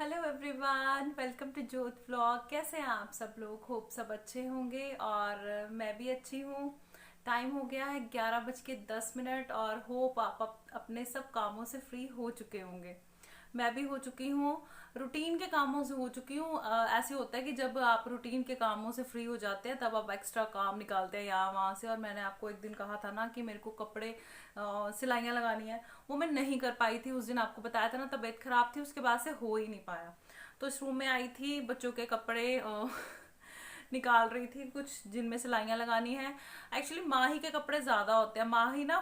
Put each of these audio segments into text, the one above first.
Hello everyone, welcome to जोत vlog. कैसे हैं आप सब लोग? होप सब अच्छे होंगे और मैं भी अच्छी हूँ। टाइम हो गया है 11:10 और होप आप अपने सब कामों से फ्री हो चुके होंगे। मैं भी हो चुकी हूँ। रूटीन के कामों से हो चुकी हूँ। ऐसे होता है कि जब आप रूटीन के कामों से फ्री हो जाते हैं तब आप एक्स्ट्रा काम निकालते हैं यहाँ वहाँ से। और मैंने आपको एक दिन कहा था ना कि मेरे को कपड़े सिलाइयाँ लगानी है, वो मैं नहीं कर पाई थी। उस दिन आपको बताया था ना, तबीयत खराब थी, उसके बाद से हो ही नहीं पाया। तो इस रूम में आई थी, बच्चों के कपड़े निकाल रही थी कुछ जिनमें सिलाइयाँ लगानी है। एक्चुअली माही के कपड़े ज्यादा होते हैं। माही ना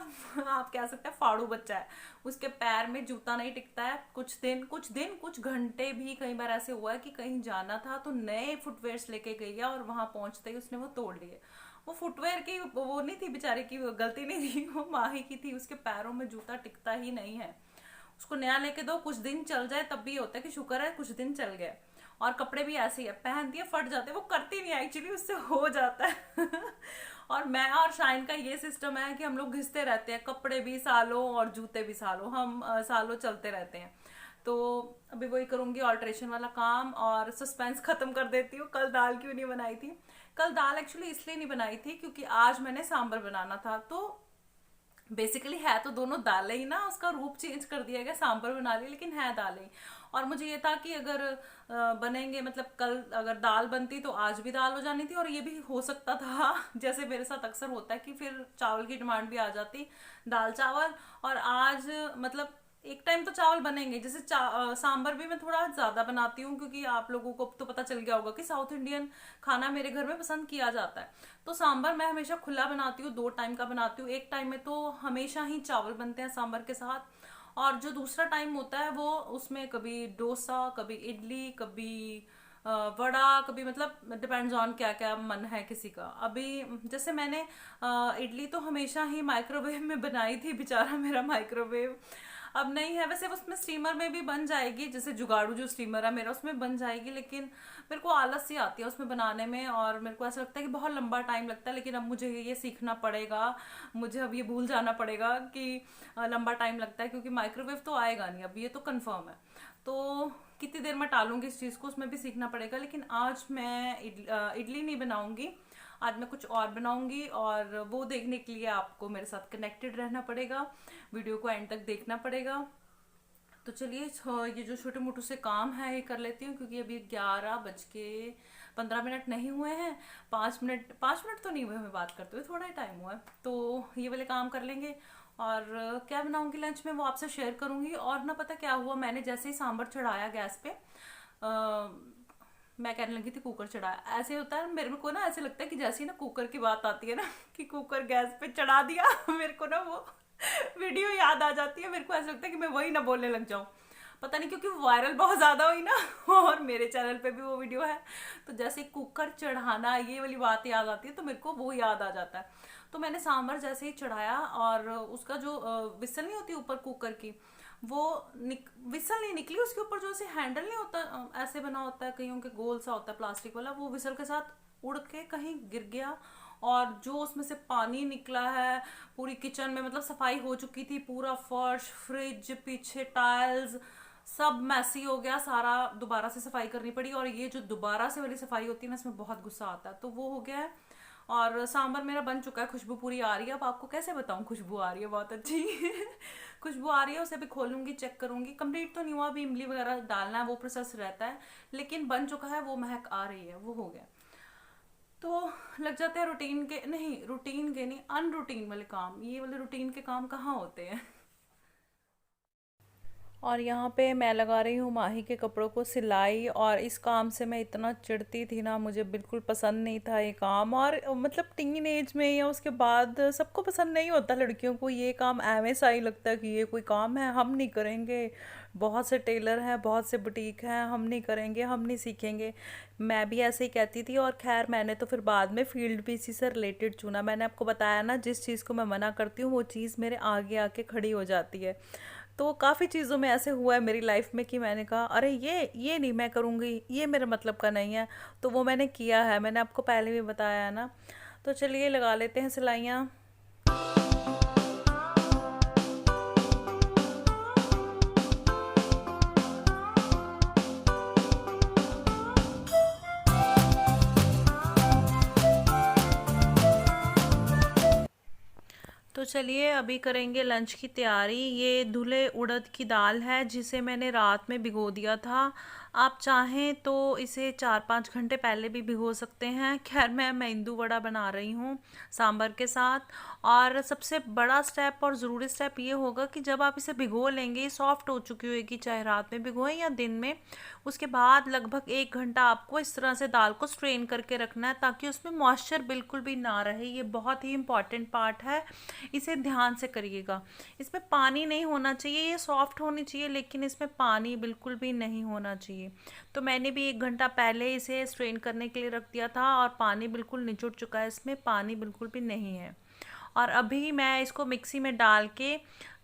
आप कह सकते हैं फाड़ू बच्चा है। उसके पैर में जूता नहीं टिकता है। कुछ दिन कुछ घंटे भी कई बार ऐसे हुआ है कि कहीं जाना था तो नए फुटवेयर्स लेके गई है और वहां पहुंचते ही उसने वो तोड़ लिए। वो फुटवेयर की वो नहीं थी बेचारे की, वो गलती नहीं थी, वो माही की थी। उसके पैरों में जूता टिकता ही नहीं है। उसको नया लेके दो, कुछ दिन चल जाए तब भी होता है कि शुक्र है कुछ दिन चल गए। और कपड़े भी ऐसे ही है, पहनती है फट जाते हैं। वो करती नहीं है एक्चुअली, उससे हो जाता है और मैं और शाइन का ये सिस्टम है कि हम लोग घिसते रहते हैं, कपड़े भी सालों और जूते भी सालों। हम सालों चलते रहते हैं। तो अभी वही करूंगी, ऑल्ट्रेशन वाला काम। और सस्पेंस खत्म कर देती हूँ। कल दाल क्यों नहीं बनाई थी? कल दाल एक्चुअली इसलिए नहीं बनाई थी क्योंकि आज मैंने सांबर बनाना था। तो बेसिकली है तो दोनों दालें ही ना, उसका रूप चेंज कर दिया गया, सांभर बना लिया, लेकिन है दालें ही। और मुझे ये था कि अगर बनेंगे, मतलब कल अगर दाल बनती तो आज भी दाल हो जानी थी। और ये भी हो सकता था जैसे मेरे साथ अक्सर होता है कि फिर चावल की डिमांड भी आ जाती, दाल चावल। और आज मतलब एक टाइम तो चावल बनेंगे। जैसे सांबर भी मैं थोड़ा ज्यादा बनाती हूँ क्योंकि आप लोगों को तो पता चल गया होगा कि साउथ इंडियन खाना मेरे घर में पसंद किया जाता है। तो सांबर मैं हमेशा खुला बनाती हूँ, 2 टाइम का बनाती हूँ। एक टाइम में तो हमेशा ही चावल बनते हैं सांबर के साथ। और जो दूसरा टाइम होता है वो उसमें कभी डोसा, कभी इडली, कभी वड़ा, कभी मतलब डिपेंड्स ऑन क्या क्या मन है किसी का। अभी जैसे मैंने इडली तो हमेशा ही माइक्रोवेव में बनाई थी, बेचारा मेरा माइक्रोवेव अब नहीं है। वैसे उसमें स्टीमर में भी बन जाएगी, जैसे जुगाड़ू जो स्टीमर है मेरा उसमें बन जाएगी, लेकिन मेरे को आलस सी आती है उसमें बनाने में। और मेरे को ऐसा लगता है कि बहुत लंबा टाइम लगता है। लेकिन अब मुझे ये सीखना पड़ेगा, मुझे अब ये भूल जाना पड़ेगा कि लंबा टाइम लगता है, क्योंकि माइक्रोवेव तो आएगा नहीं, अब ये तो कंफर्म है। तो कितनी देर में टालूंगी इस चीज़ को, उसमें भी सीखना पड़ेगा। लेकिन आज मैं इडली नहीं बनाऊंगी, आज मैं कुछ और बनाऊंगी। और वो देखने के लिए आपको मेरे साथ कनेक्टेड रहना पड़ेगा, वीडियो को एंड तक देखना पड़ेगा। तो चलिए ये जो छोटे मोटे से काम है ये कर लेती हूँ, क्योंकि अभी 11:15 नहीं हुए हैं। 5 मिनट तो नहीं हुए हमें बात करते हुए, थोड़ा ही टाइम हुआ है। तो ये वाले काम कर लेंगे। और क्या बनाऊंगी लंच में वो आपसे शेयर करूंगी। और ना पता क्या हुआ, मैंने जैसे ही सांभर चढ़ाया गैस पे, मैं कहने लगी थी कुकर चढ़ाया। ऐसे होता है मेरे को ना, ऐसे लगता है कि जैसे ही ना कुकर की बात आती है ना कि कुकर गैस पे चढ़ा दिया मेरे को ना वो वीडियो याद आ जाती है। मेरे को ऐसा लगता है कि मैं वही ना बोलने लग जाऊं, पता नहीं, क्योंकि वायरल बहुत ज्यादा हुई ना और मेरे चैनल पे भी वो वीडियो है। तो जैसे कुकर चढ़ाना ये वाली बात याद आती है तो मेरे को वो याद आ जाता है। तो मैंने सांभर जैसे ही चढ़ाया और उसका जो विसल नहीं होती ऊपर कुकर की, वो विसल नहीं निकली। उसके ऊपर जो ऐसे हैंडल नहीं होता, ऐसे बना होता है कईयों के, गोल सा होता है प्लास्टिक वाला, वो विसल के साथ उड़ के कहीं गिर गया। और जो उसमें से पानी निकला है पूरी किचन में, मतलब सफाई हो चुकी थी, पूरा फर्श, फ्रिज, पीछे टाइल्स, सब मैसी हो गया सारा। दोबारा से सफाई करनी पड़ी। और ये जो दोबारा से वाली सफाई होती है ना, इसमें बहुत गुस्सा आता है। तो वो हो गया है। और सांबर मेरा बन चुका है, खुशबू पूरी आ रही है। अब आपको कैसे बताऊं, खुशबू आ रही है बहुत अच्छी खुशबू आ रही है। उसे भी खोलूंगी, चेक करूंगी। कंप्लीट तो नहीं हुआ, अभी इमली वगैरह डालना है, वो प्रोसेस रहता है। लेकिन बन चुका है, वो महक आ रही है, वो हो गया। तो लग जाते हैं रूटीन के, नहीं रूटीन के नहीं, अनरूटीन वाले काम। ये वाले रूटीन के काम कहाँ होते हैं। और यहाँ पे मैं लगा रही हूँ माही के कपड़ों को सिलाई। और इस काम से मैं इतना चिढ़ती थी ना, मुझे बिल्कुल पसंद नहीं था ये काम। और मतलब टीन एज में या उसके बाद सबको पसंद नहीं होता लड़कियों को ये काम। ऐसा ही लगता है कि ये कोई काम है, हम नहीं करेंगे। बहुत से टेलर हैं, बहुत से बुटीक हैं, हम नहीं करेंगे, हम नहीं सीखेंगे। मैं भी ऐसे ही कहती थी। और खैर मैंने तो फिर बाद में फील्ड भी इसी से रिलेटेड चुना। मैंने आपको बताया ना, जिस चीज़ को मैं मना करती हूँ वो चीज़ मेरे आगे आके खड़ी हो जाती है। तो काफ़ी चीज़ों में ऐसे हुआ है मेरी लाइफ में कि मैंने कहा अरे ये नहीं मैं करूँगी, ये मेरे मतलब का नहीं है। तो वो मैंने किया है, मैंने आपको पहले भी बताया है ना। तो चलिए लगा लेते हैं सिलाइयाँ। तो चलिए अभी करेंगे लंच की तैयारी। ये धुले उड़द की दाल है जिसे मैंने रात में भिगो दिया था। आप चाहें तो इसे 4-5 घंटे पहले भी भिगो सकते हैं। खैर मैं मेंदू वड़ा बना रही हूँ सांभर के साथ। और सबसे बड़ा स्टेप और ज़रूरी स्टेप ये होगा कि जब आप इसे भिगो लेंगे, सॉफ्ट हो चुकी होगी, चाहे रात में भिगोएं या दिन में, उसके बाद लगभग 1 घंटा आपको इस तरह से दाल को स्ट्रेन करके रखना है ताकि उसमें मॉइस्चर बिल्कुल भी ना रहे। ये बहुत ही इंपॉर्टेंट पार्ट है, इसे ध्यान से करिएगा। इसमें पानी नहीं होना चाहिए, ये सॉफ्ट होनी चाहिए लेकिन इसमें पानी बिल्कुल भी नहीं होना चाहिए। तो मैंने भी 1 घंटा पहले इसे स्ट्रेन करने के लिए रख दिया था और पानी बिल्कुल निचुड़ चुका है, इसमें पानी बिल्कुल भी नहीं है। और अभी मैं इसको मिक्सी में डाल के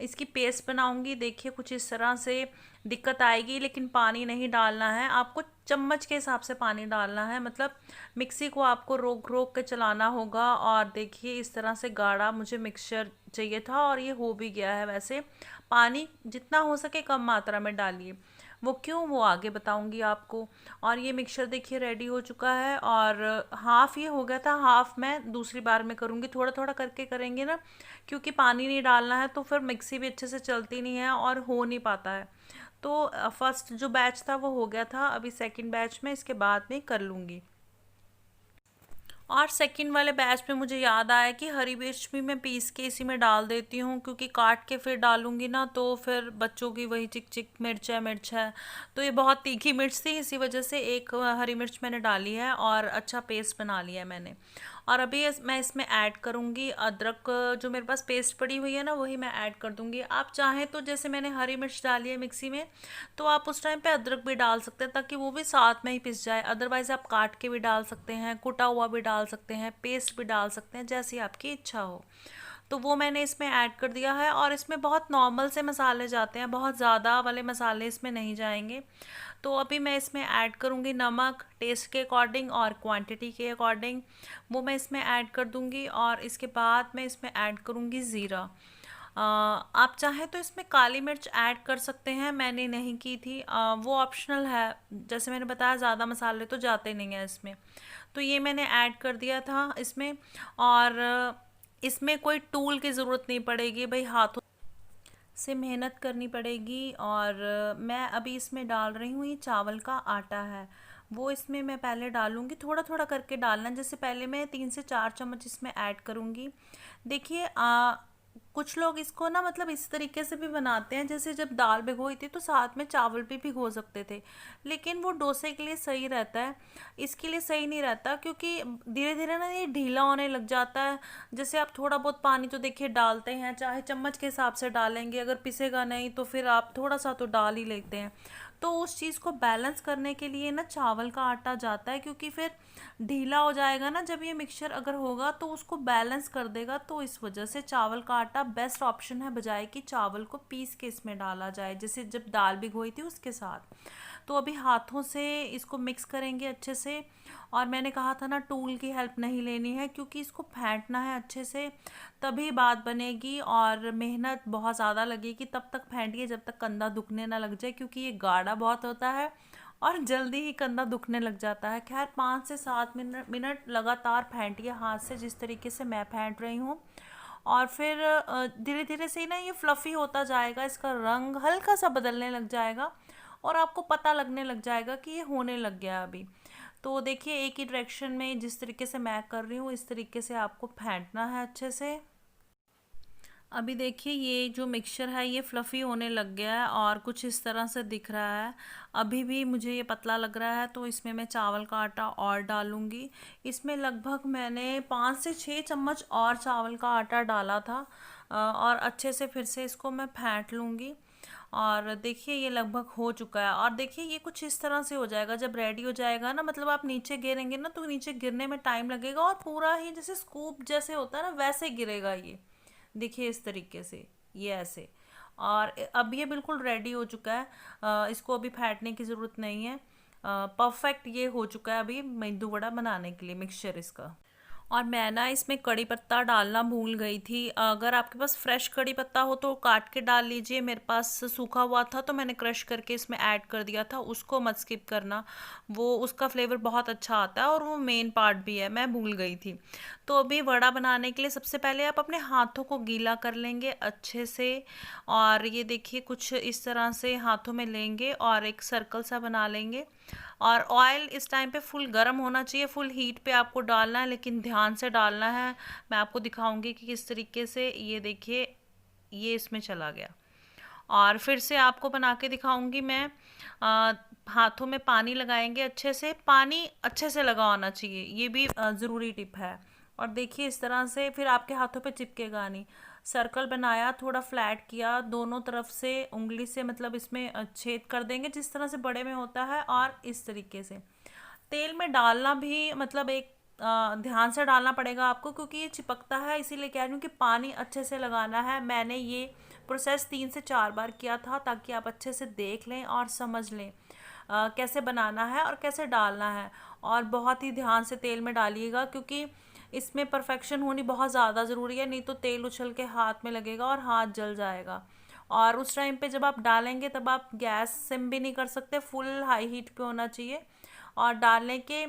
इसकी पेस्ट बनाऊंगी। देखिए कुछ इस तरह से दिक्कत आएगी, लेकिन पानी नहीं डालना है आपको, चम्मच के हिसाब से पानी डालना है। मतलब मिक्सी को आपको रोक रोक के चलाना होगा। और देखिए इस तरह से गाढ़ा मुझे मिक्सचर चाहिए था और ये हो भी गया है। वैसे पानी जितना हो सके कम मात्रा में डालिए, वो क्यों वो आगे बताऊंगी आपको। और ये मिक्सचर देखिए रेडी हो चुका है और हाफ़ ये हो गया था, हाफ़ मैं दूसरी बार में करूँगी। थोड़ा थोड़ा करके करेंगे ना, क्योंकि पानी नहीं डालना है तो फिर मिक्सी भी अच्छे से चलती नहीं है और हो नहीं पाता है। तो फर्स्ट जो बैच था वो हो गया था, अभी सेकंड बैच में इसके बाद में कर लूँगी। और सेकंड वाले बैच में मुझे याद आया कि हरी मिर्च भी मैं पीस के इसी में डाल देती हूँ, क्योंकि काट के फिर डालूंगी ना तो फिर बच्चों की वही चिक चिक मिर्च है मिर्च है। तो ये बहुत तीखी मिर्च थी, इसी वजह से एक हरी मिर्च मैंने डाली है और अच्छा पेस्ट बना लिया है मैंने। और अभी मैं इसमें ऐड करूँगी अदरक, जो मेरे पास पेस्ट पड़ी हुई है ना वही मैं ऐड कर दूँगी। आप चाहें तो जैसे मैंने हरी मिर्च डाली है मिक्सी में, तो आप उस टाइम पे अदरक भी डाल सकते हैं ताकि वो भी साथ में ही पिस जाए। अदरवाइज़ आप काट के भी डाल सकते हैं, कुटा हुआ भी डाल सकते हैं, पेस्ट भी डाल सकते हैं, जैसी आपकी इच्छा हो। तो वो मैंने इसमें ऐड कर दिया है। और इसमें बहुत नॉर्मल से मसाले जाते हैं, बहुत ज़्यादा वाले मसाले इसमें नहीं जाएंगे। तो अभी मैं इसमें ऐड करूँगी नमक टेस्ट के अकॉर्डिंग और क्वांटिटी के अकॉर्डिंग, वो मैं इसमें ऐड कर दूँगी। और इसके बाद मैं इसमें ऐड करूँगी ज़ीरा। आप चाहें तो इसमें काली मिर्च ऐड कर सकते हैं, मैंने नहीं की थी। वो ऑप्शनल है, जैसे मैंने बताया ज़्यादा मसाले तो जाते नहीं हैं इसमें। तो ये मैंने ऐड कर दिया था इसमें। और इसमें कोई टूल की ज़रूरत नहीं पड़ेगी भाई, हाथों से मेहनत करनी पड़ेगी। और मैं अभी इसमें डाल रही हूँ, ये चावल का आटा है वो इसमें मैं पहले डालूंगी। थोड़ा थोड़ा करके डालना, जैसे पहले मैं 3 से 4 चम्मच इसमें ऐड करूँगी। देखिए कुछ लोग इसको ना मतलब इस तरीके से भी बनाते हैं, जैसे जब दाल भिगोई थी तो साथ में चावल भी भिगो सकते थे, लेकिन वो डोसे के लिए सही रहता है, इसके लिए सही नहीं रहता, क्योंकि धीरे धीरे ना ये ढीला होने लग जाता है। जैसे आप थोड़ा बहुत पानी तो देखिए डालते हैं, चाहे चम्मच के हिसाब से डालेंगे, अगर पिसेगा नहीं तो फिर आप थोड़ा सा तो डाल ही लेते हैं। तो उस चीज़ को बैलेंस करने के लिए ना चावल का आटा जाता है, क्योंकि फिर ढीला हो जाएगा ना जब ये मिक्सचर अगर होगा तो उसको बैलेंस कर देगा। तो इस वजह से चावल का आटा बेस्ट ऑप्शन है, बजाय कि चावल को पीस के इसमें डाला जाए जैसे जब दाल भिगोई थी उसके साथ। तो अभी हाथों से इसको मिक्स करेंगे अच्छे से। और मैंने कहा था ना टूल की हेल्प नहीं लेनी है, क्योंकि इसको फेंटना है अच्छे से, तभी बात बनेगी। और मेहनत बहुत ज़्यादा लगेगी, तब तक फेंटिए जब तक कंधा दुखने ना लग जाए, क्योंकि ये गाढ़ा बहुत होता है और जल्दी ही कंधा दुखने लग जाता है। खैर 5 से 7 मिनट लगातार फेंटिए हाथ से, जिस तरीके से मैं फेंट रही हूँ। और फिर धीरे धीरे से ही ना ये फ्लफ़ी होता जाएगा, इसका रंग हल्का सा बदलने लग जाएगा और आपको पता लगने लग जाएगा कि ये होने लग गया अभी। तो देखिए एक ही डायरेक्शन में जिस तरीके से मैं कर रही हूँ इस तरीके से आपको फेंटना है अच्छे से। अभी देखिए ये जो मिक्सचर है ये फ्लफ़ी होने लग गया है और कुछ इस तरह से दिख रहा है। अभी भी मुझे ये पतला लग रहा है, तो इसमें मैं चावल का आटा और डालूँगी। इसमें लगभग मैंने 5 से 6 चम्मच और चावल का आटा डाला था। और अच्छे से फिर से इसको मैं फेंट लूँगी। और देखिए ये लगभग हो चुका है। और देखिए ये कुछ इस तरह से हो जाएगा, जब रेडी हो जाएगा ना, मतलब आप नीचे गिरेंगे ना तो नीचे गिरने में टाइम लगेगा और पूरा ही जैसे स्कूप जैसे होता है ना वैसे गिरेगा ये। देखिए इस तरीके से, ये ऐसे। और अब ये बिल्कुल रेडी हो चुका है, इसको अभी फेंटने की ज़रूरत नहीं है। परफेक्ट ये हो चुका है अभी मेंदू वड़ा बनाने के लिए मिक्सचर इसका। और मैं ना इसमें कड़ी पत्ता डालना भूल गई थी। अगर आपके पास फ्रेश कड़ी पत्ता हो तो काट के डाल लीजिए, मेरे पास सूखा हुआ था तो मैंने क्रश करके इसमें ऐड कर दिया था। उसको मत स्किप करना, वो उसका फ्लेवर बहुत अच्छा आता है और वो मेन पार्ट भी है, मैं भूल गई थी। तो अभी वड़ा बनाने के लिए सबसे पहले आप अपने हाथों को गीला कर लेंगे अच्छे से। और ये देखिए कुछ इस तरह से हाथों में लेंगे और एक सर्कल सा बना लेंगे। और ऑयल इस टाइम पे फुल गर्म होना चाहिए, फुल हीट पे आपको डालना है, लेकिन ध्यान से डालना है। मैं आपको दिखाऊंगी कि किस तरीके से, ये देखिए ये इसमें चला गया। और फिर से आपको बना के दिखाऊंगी मैं। अ, हाथों में पानी लगाएंगे, अच्छे से पानी अच्छे से लगा होना चाहिए, ये भी ज़रूरी टिप है। और देखिए इस तरह से फिर आपके हाथों पे चिपकेगा नहीं। सर्कल बनाया, थोड़ा फ्लैट किया, दोनों तरफ से उंगली से मतलब इसमें छेद कर देंगे जिस तरह से बड़े में होता है। और इस तरीके से तेल में डालना भी मतलब एक ध्यान से डालना पड़ेगा आपको, क्योंकि ये चिपकता है, इसीलिए कह रही हूँ कि पानी अच्छे से लगाना है। मैंने ये प्रोसेस 3 से 4 बार किया था ताकि आप अच्छे से देख लें और समझ लें कैसे बनाना है और कैसे डालना है। और बहुत ही ध्यान से तेल में डालिएगा, क्योंकि इसमें परफेक्शन होनी बहुत ज़्यादा ज़रूरी है, नहीं तो तेल उछल के हाथ में लगेगा और हाथ जल जाएगा। और उस टाइम पे जब आप डालेंगे तब आप गैस सिम भी नहीं कर सकते, फुल हाई हीट पे होना चाहिए। और डालने के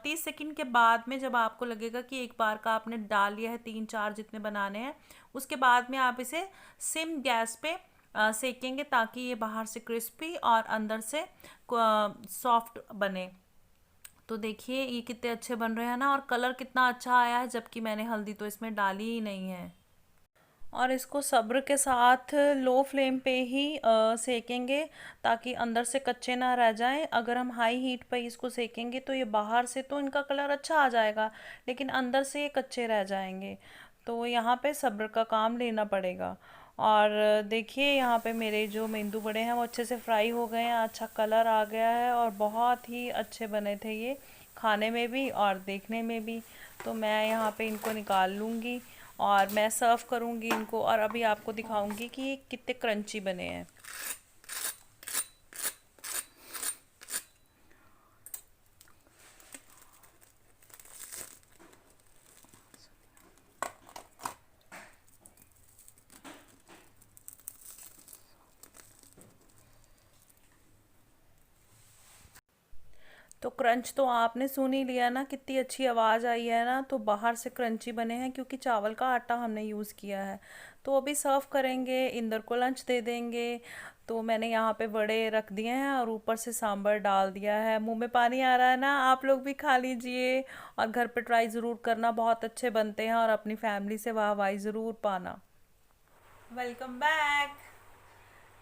30 सेकंड के बाद में जब आपको लगेगा कि एक बार का आपने डाल लिया है, 3 4 जितने बनाने हैं, उसके बाद में आप इसे सिम गैस पे सेकेंगे, ताकि ये बाहर से क्रिस्पी और अंदर से सॉफ्ट बने। तो देखिए ये कितने अच्छे बन रहे हैं ना, और कलर कितना अच्छा आया है, जबकि मैंने हल्दी तो इसमें डाली ही नहीं है। और इसको सब्र के साथ लो फ्लेम पे ही सेकेंगे, ताकि अंदर से कच्चे ना रह जाएं। अगर हम हाई हीट पे इसको सेकेंगे तो ये बाहर से तो इनका कलर अच्छा आ जाएगा, लेकिन अंदर से ये कच्चे रह जाएंगे। तो यहाँ पे सब्र का काम लेना पड़ेगा। और देखिए यहाँ पे मेरे जो मेंदू बड़े हैं वो अच्छे से फ्राई हो गए हैं, अच्छा कलर आ गया है और बहुत ही अच्छे बने थे ये, खाने में भी और देखने में भी। तो मैं यहाँ पे इनको निकाल लूँगी और मैं सर्व करूँगी इनको, और अभी आपको दिखाऊंगी कि ये कितने क्रंची बने हैं। तो क्रंच तो आपने सुन ही लिया ना, कितनी अच्छी आवाज़ आई है ना। तो बाहर से क्रंची बने हैं क्योंकि चावल का आटा हमने यूज़ किया है। तो अभी सर्व करेंगे, इंदर को लंच दे देंगे। तो मैंने यहाँ पे बड़े रख दिए हैं और ऊपर से सांभर डाल दिया है। मुंह में पानी आ रहा है ना, आप लोग भी खा लीजिए और घर पे ट्राई ज़रूर करना, बहुत अच्छे बनते हैं और अपनी फैमिली से वाहवाही ज़रूर पाना। Welcome back.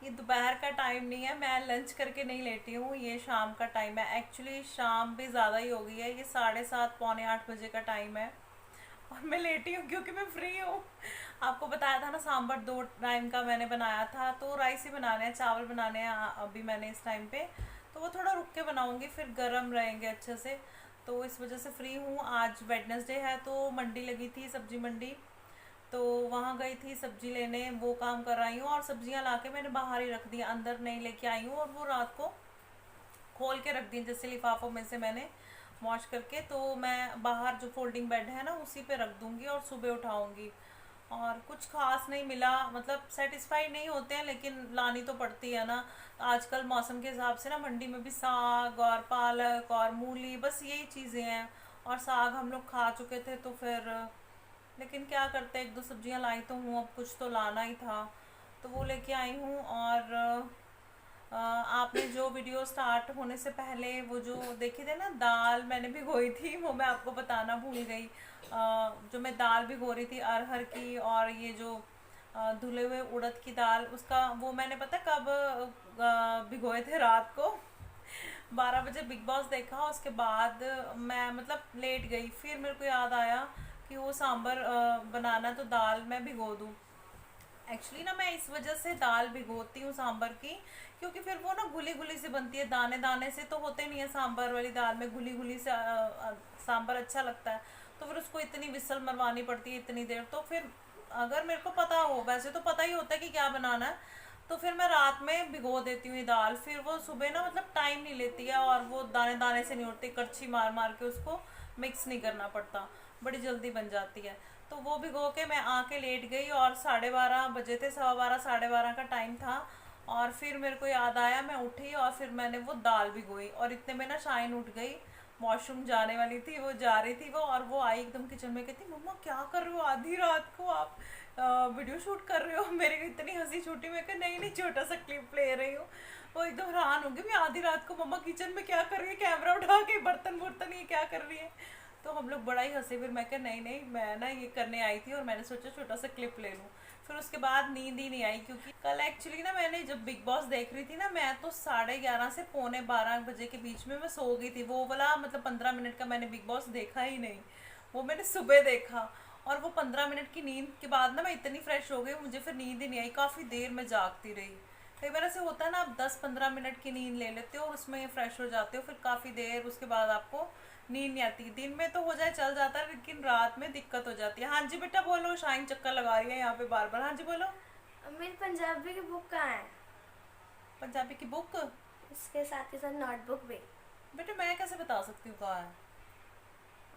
ये दोपहर का टाइम नहीं है, मैं लंच करके नहीं लेटी हूँ, ये शाम का टाइम है। एक्चुअली शाम भी ज़्यादा ही हो गई है, ये 7:30 पौने 8 बजे का टाइम है और मैं लेटी हूँ क्योंकि मैं फ्री हूँ। आपको बताया था ना, सांभर 2 टाइम का मैंने बनाया था, तो राइस ही बनाने हैं, चावल बनाने हैं अभी मैंने इस टाइम पे। तो वो थोड़ा रुक के बनाऊंगी, फिर गर्म रहेंगे अच्छे से। तो इस वजह से फ्री हूँ। आज वेडनेसडे है तो मंडी लगी थी, सब्जी मंडी, तो वहाँ गई थी सब्जी लेने, वो काम कर रही हूँ। और सब्जियाँ लाके मैंने बाहर ही रख दी, अंदर नहीं लेके आई हूँ, और वो रात को खोल के रख दी जैसे लिफाफों में से मैंने वॉश करके। तो मैं बाहर जो फोल्डिंग बेड है ना उसी पे रख दूंगी और सुबह उठाऊंगी। और कुछ खास नहीं मिला, मतलब सेटिस्फाई नहीं होते हैं, लेकिन लानी तो पड़ती है ना। आजकल मौसम के हिसाब से ना मंडी में भी साग और पालक और मूली, बस यही चीज़ें हैं। और साग हम लोग खा चुके थे तो फिर, लेकिन क्या करते, 1 2 सब्जियां लाई तो हूँ, अब कुछ तो लाना ही था, तो वो लेके आई हूँ। और आपने जो वीडियो स्टार्ट होने से पहले वो जो देखे थे ना, दाल मैंने भिगोई थी, वो मैं आपको बताना भूल गई। जो मैं दाल भिगो रही थी अरहर की, और ये जो धुले हुए उड़द की दाल, उसका वो मैंने पता कब भिगोए थे, रात को 12 बजे बिग बॉस देखा, उसके बाद मैं मतलब लेट गई, फिर मेरे को याद आया कि वो सांबर बनाना, तो दाल मैं भिगो दूँ। एक्चुअली ना मैं इस वजह से दाल भिगोती हूँ सांबर की, क्योंकि फिर वो ना घुली घुली सी बनती है, दाने दाने से तो होते नहीं है सांबर वाली दाल में, घुली घुली से सांबर अच्छा लगता है। तो फिर उसको इतनी विसल मरवानी पड़ती है इतनी देर, तो फिर अगर मेरे को पता हो, वैसे तो पता ही होता है कि क्या बनाना है, तो फिर मैं रात में भिगो देती हूँ ये दाल, फिर वो सुबह ना मतलब टाइम नहीं लेती है और वो दाने दाने से नहीं उठती, कड़छी मार मार के उसको मिक्स नहीं करना पड़ता। बड़ी जल्दी बन जाती है। तो वो भिगो के मैं आके लेट गई और 12:30 बजे थे, 12:15 12:30 का टाइम था। और फिर मेरे को याद आया, मैं उठी और फिर मैंने वो दाल भिगोई और इतने में ना शाइन उठ गई, वॉशरूम जाने वाली थी, वो जा रही थी वो, और वो आई एकदम किचन में, कहती मम्मा क्या कर रहे हो आधी रात को आप वीडियो शूट कर रहे हो। मेरे को इतनी हंसी छूटी, मैं कहा नहीं नहीं छोटा सा क्लिप ले रही हूँ। वो एकदम हैरान होंगी, मैं आधी रात को मम्मा किचन में क्या कर रही है, कैमरा उठा के बर्तन वर्तन ये क्या कर रही है। तो हम लोग बड़ा ही हंसे, फिर मैं कहा नहीं नहीं मैं ना ये करने आई थी और मैंने सोचा छोटा सा क्लिप ले लूँ। फिर उसके बाद नींद ही नहीं आई, क्योंकि कल एक्चुअली ना मैंने जब बिग बॉस देख रही थी ना, मैं तो 11:30 से पौने 12 बजे के बीच में मैं सो गई थी। वो वाला मतलब 15 मिनट का मैंने बिग बॉस देखा ही नहीं, वो मैंने सुबह देखा। और वो 15 मिनट की नींद के बाद ना मैं इतनी फ्रेश हो गई, मुझे फिर नींद ही नहीं आई, काफ़ी देर मैं जागती रही। कई बार ऐसे होता है ना, आप 10-15 मिनट की नींद ले लेते हो और उसमें फ्रेश हो जाते हो, फिर काफ़ी देर उसके बाद आपको नींद नहीं आती। दिन में तो हो जाए चल जाता है, लेकिन रात में दिक्कत हो जाती है। हाँ जी बेटा बोलो, शाइन चक्कर लगा रही है यहाँ पे बार बार। हाँ जी बोलो। मेरी पंजाबी की बुक कहाँ है? पंजाबी की बुक? उसके साथ ही साथ नोटबुक भी बेटा मैं कैसे बता सकती हूँ कहाँ है।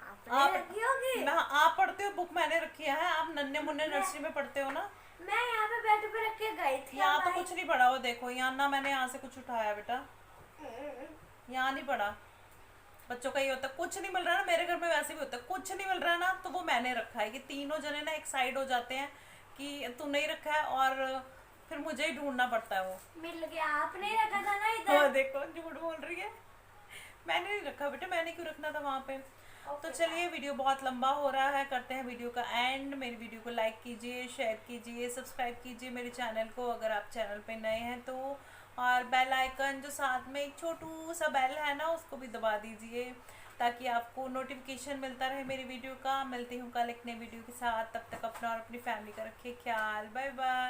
आपने आप रखी होगी। आप पढ़ते हो बुक, मैंने रखी है, आप नन्हे मुन्ने मैं नर्सरी में पढ़ते हो ना। मैं यहाँ पे बेड पे रख के गई थी। यहाँ अब तो आई। कुछ नहीं पढ़ा, वो देखो यहाँ ना, मैंने यहाँ से कुछ उठाया बेटा, यहाँ नहीं पढ़ा। बच्चों का ये होता है, कुछ नहीं मिल रहा ना, मेरे घर में वैसे भी होता है, कुछ नहीं मिल रहा ना तो वो मैंने रखा है। कि तीनों जने ना एक साइड हो जाते हैं कि तू नहीं रखा है, और फिर मुझे ही ढूंढना पड़ता है वो। मिल गया, आपने रखा था ना हाँ इधर। देखो झूठ बोल रही है, मैंने नहीं रखा बेटा, मैंने क्यों रखना था वहाँ पे। तो ओके चलिए वीडियो बहुत लंबा हो रहा है, करते हैं वीडियो का एंड। मेरी वीडियो को लाइक कीजिए, शेयर कीजिए, सब्सक्राइब कीजिए मेरे चैनल को अगर आप चैनल पे नए हैं तो। और बेल आइकन जो साथ में एक छोटू सा बेल है ना, उसको भी दबा दीजिए ताकि आपको नोटिफिकेशन मिलता रहे मेरी वीडियो का। मिलती हूँ कल एक नई वीडियो के साथ, तब तक अपना और अपनी फैमिली का रखिए ख्याल। Bye bye.